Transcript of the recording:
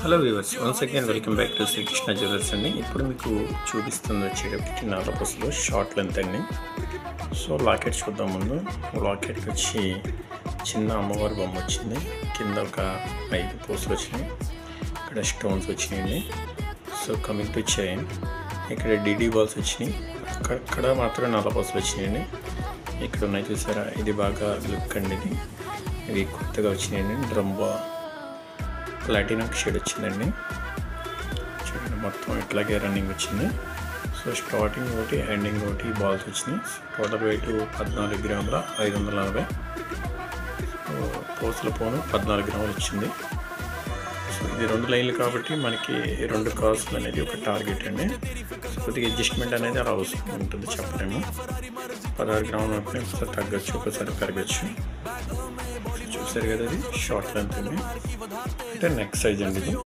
Hello viewers, once again welcome back to Srikrishna jewellers అండి. ఇప్పుడు మీకు చూపిస్తుంది వచ్చేటప్పటికి నల్లపూసలు షార్ట్ లెంత్ అండి. సో లాకెట్ చూద్దాం. ముందు లాకెట్ వచ్చి చిన్న అమ్మవారి బొమ్మ వచ్చింది, కింద ఒక 5 పూసలు వచ్చినాయి, ఇక్కడ స్టోన్స్ వచ్చినాయండి. సో కమింగ్ టు చైన్, ఇక్కడ డిడి బాల్స్ వచ్చినాయి, అక్కడ మాత్రం నల్లపూసలు వచ్చినాయండి. ఇక్కడ ఉన్నాయి చూసారా, ఇది బాగా లుక్ అండి. ఇది కొత్తగా వచ్చినాయండి. డ్రమ్బా ప్లాటినం షేడ్ వచ్చిందండి. చూడండి, మొత్తం ఇట్లాగే రన్నింగ్ వచ్చింది. సో స్టార్టింగ్ ఒకటి, ఎండింగ్ ఒకటి బాల్స్ వచ్చినాయి. టోటల్ వెయిట్ 14 గ్రాముల 540. పూసల పోను 14 గ్రాములు వచ్చింది. సో ఇది 2 లైన్లు కాబట్టి మనకి 2 కాసులు అనేది ఒక టార్గెట్ అండి. కొద్దిగా అడ్జస్ట్మెంట్ అనేది అలా వస్తూ ఉంటుంది, చెప్పలేము. 16 గ్రాములు అంటే ఒకసారి తగ్గచ్చు, ఒకసారి పెరగచ్చు. చూసారు కదా, అది షార్ట్ లెంత్ అండి, అంటే నెక్ సైజ్ అండి ఇది.